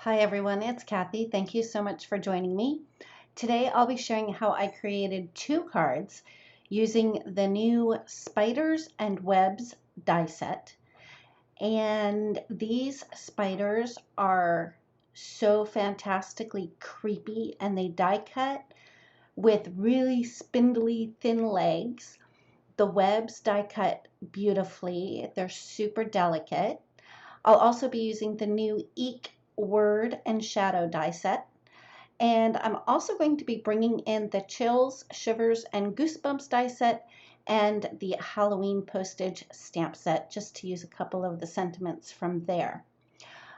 Hi everyone, it's Kathy. Thank you so much for joining me. Today I'll be showing how I created two cards using the new Spiders and Webs die set. And these spiders are so fantastically creepy, and they die cut with really spindly thin legs. The webs die cut beautifully. They're super delicate. I'll also be using the new Eek word and shadow die set. And I'm also going to be bringing in the Chills, Shivers, and Goosebumps die set and the Halloween postage stamp set, just to use a couple of the sentiments from there.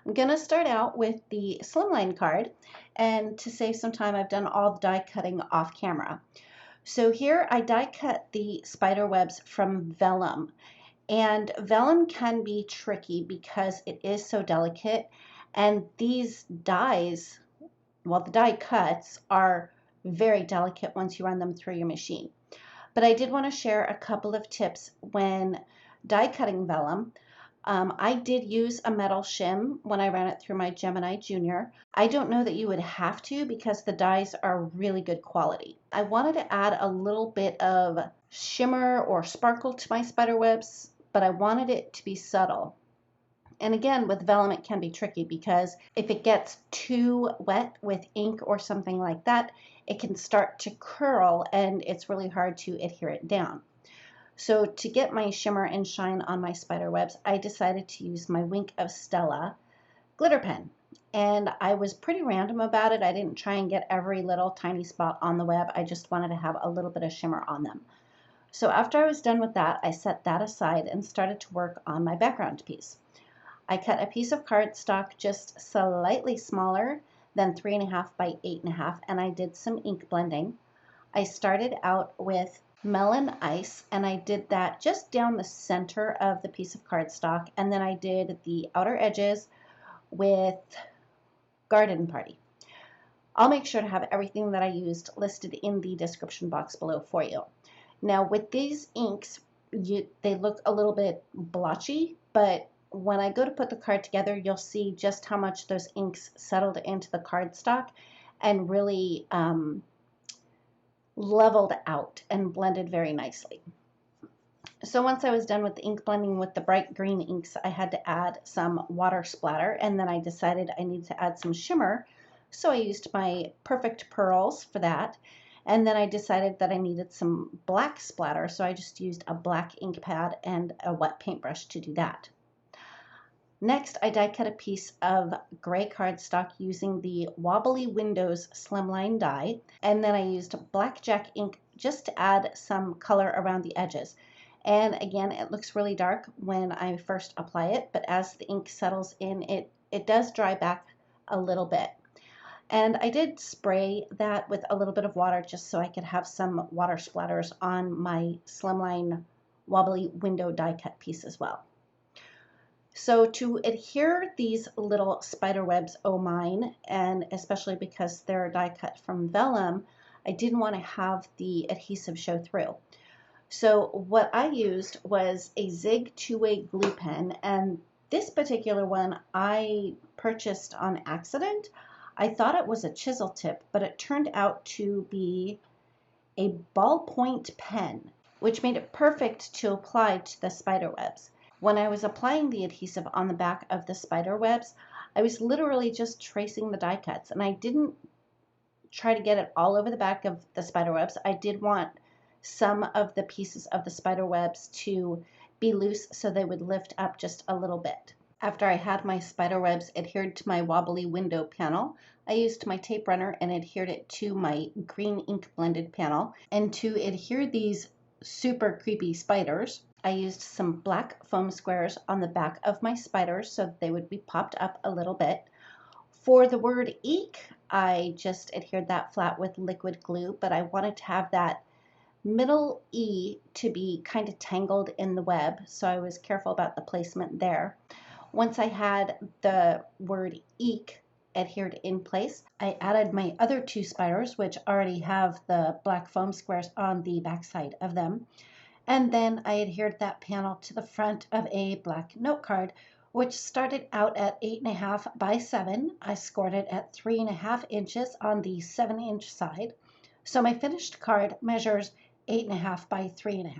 I'm going to start out with the slimline card, and to save some time, I've done all the die cutting off camera. So here I die cut the spider webs from vellum. And vellum can be tricky because it is so delicate, and these dies, well, the die cuts are very delicate once you run them through your machine. But I did want to share a couple of tips when die cutting vellum. I did use a metal shim when I ran it through my Gemini Junior. I don't know that you would have to because the dies are really good quality. I wanted to add a little bit of shimmer or sparkle to my spider webs, but I wanted it to be subtle. And again, with vellum, it can be tricky because if it gets too wet with ink or something like that, it can start to curl and it's really hard to adhere it down. So to get my shimmer and shine on my spider webs, I decided to use my Wink of Stella glitter pen. And I was pretty random about it. I didn't try and get every little tiny spot on the web. I just wanted to have a little bit of shimmer on them. So after I was done with that, I set that aside and started to work on my background piece. I cut a piece of cardstock just slightly smaller than 3.5 by 8.5, and I did some ink blending. I started out with melon ice, and I did that just down the center of the piece of cardstock, and then I did the outer edges with Garden Party. I'll make sure to have everything that I used listed in the description box below for you. Now with these inks, they look a little bit blotchy, but when I go to put the card together, you'll see just how much those inks settled into the cardstock and really leveled out and blended very nicely. So once I was done with the ink blending with the bright green inks, I had to add some water splatter, and then I decided I needed to add some shimmer, so I used my Perfect Pearls for that. And then I decided that I needed some black splatter, so I just used a black ink pad and a wet paintbrush to do that. Next, I die cut a piece of gray cardstock using the Wobbly Windows slimline die, and then I used blackjack ink just to add some color around the edges. And again, it looks really dark when I first apply it, but as the ink settles in, it does dry back a little bit. And I did spray that with a little bit of water just so I could have some water splatters on my slimline wobbly window die cut piece as well. So to adhere these little spider webs o' mine, and especially because they're die cut from vellum, I didn't want to have the adhesive show through. So what I used was a Zig two-way glue pen, and this particular one I purchased on accident. I thought it was a chisel tip, but it turned out to be a ballpoint pen, which made it perfect to apply to the spider webs. When I was applying the adhesive on the back of the spider webs, I was literally just tracing the die cuts, and I didn't try to get it all over the back of the spider webs. I did want some of the pieces of the spider webs to be loose so they would lift up just a little bit. After I had my spider webs adhered to my wobbly window panel, I used my tape runner and adhered it to my green ink blended panel. And to adhere these super creepy spiders, I used some black foam squares on the back of my spiders so that they would be popped up a little bit. For the word eek, I just adhered that flat with liquid glue, but I wanted to have that middle E to be kind of tangled in the web, so I was careful about the placement there. Once I had the word eek adhered in place, I added my other two spiders, which already have the black foam squares on the back side of them. And then I adhered that panel to the front of a black note card, which started out at 8.5 by 7. I scored it at 3.5 inches on the 7-inch side. So my finished card measures 8.5 by 3.5.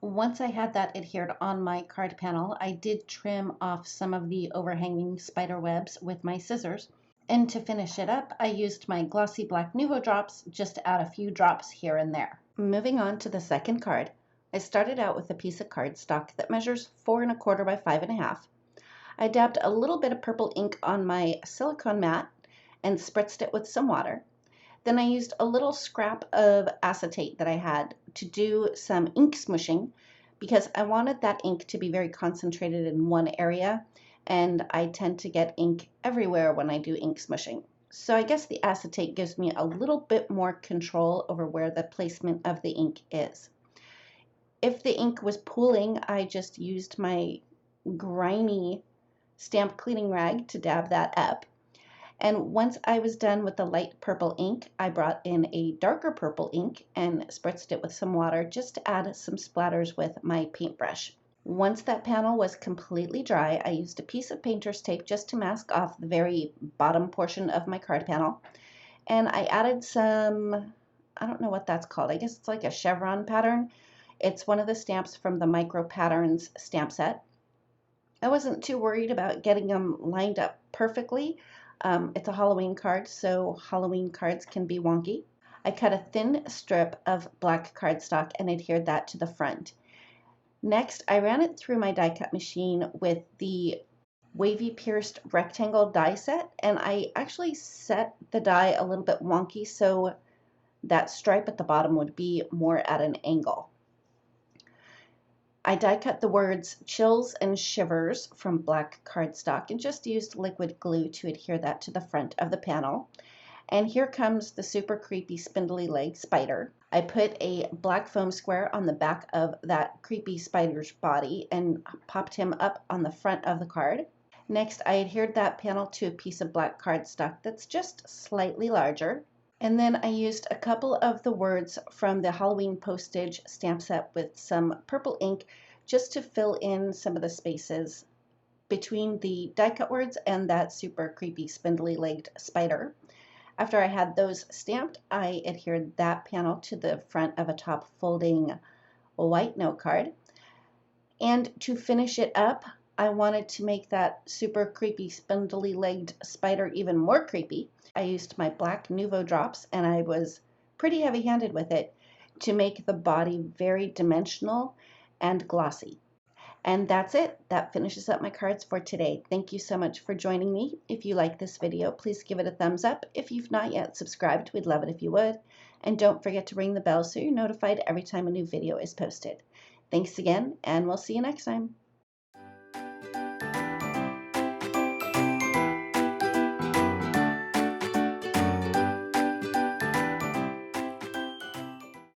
Once I had that adhered on my card panel, I did trim off some of the overhanging spider webs with my scissors. And to finish it up, I used my glossy black Nuvo drops just to add a few drops here and there. Moving on to the second card, I started out with a piece of cardstock that measures 4.25 by 5.5. I dabbed a little bit of purple ink on my silicone mat and spritzed it with some water. Then I used a little scrap of acetate that I had to do some ink smooshing because I wanted that ink to be very concentrated in one area, and I tend to get ink everywhere when I do ink smooshing. So I guess the acetate gives me a little bit more control over where the placement of the ink is. If the ink was pooling, I just used my grimy stamp cleaning rag to dab that up. And once I was done with the light purple ink, I brought in a darker purple ink and spritzed it with some water just to add some splatters with my paintbrush. Once that panel was completely dry, I used a piece of painter's tape just to mask off the very bottom portion of my card panel. And I added some, I don't know what that's called, I guess it's like a chevron pattern. It's one of the stamps from the Micro Patterns stamp set. I wasn't too worried about getting them lined up perfectly. It's a Halloween card, so Halloween cards can be wonky. I cut a thin strip of black cardstock and adhered that to the front. Next, I ran it through my die cut machine with the wavy pierced rectangle die set, and I actually set the die a little bit wonky so that stripe at the bottom would be more at an angle. I die cut the words chills and shivers from black cardstock and just used liquid glue to adhere that to the front of the panel. And here comes the super creepy spindly leg spider. I put a black foam square on the back of that creepy spider's body and popped him up on the front of the card. Next, I adhered that panel to a piece of black cardstock that's just slightly larger. And then I used a couple of the words from the Halloween postage stamp set with some purple ink just to fill in some of the spaces between the die cut words and that super creepy spindly legged spider. After I had those stamped, I adhered that panel to the front of a top folding white note card. And to finish it up, I wanted to make that super creepy spindly legged spider even more creepy. I used my black Nuvo drops, and I was pretty heavy-handed with it to make the body very dimensional and glossy. And that's it. That finishes up my cards for today. Thank you so much for joining me. If you like this video, please give it a thumbs up. If you've not yet subscribed, we'd love it if you would. And don't forget to ring the bell so you're notified every time a new video is posted. Thanks again, and we'll see you next time.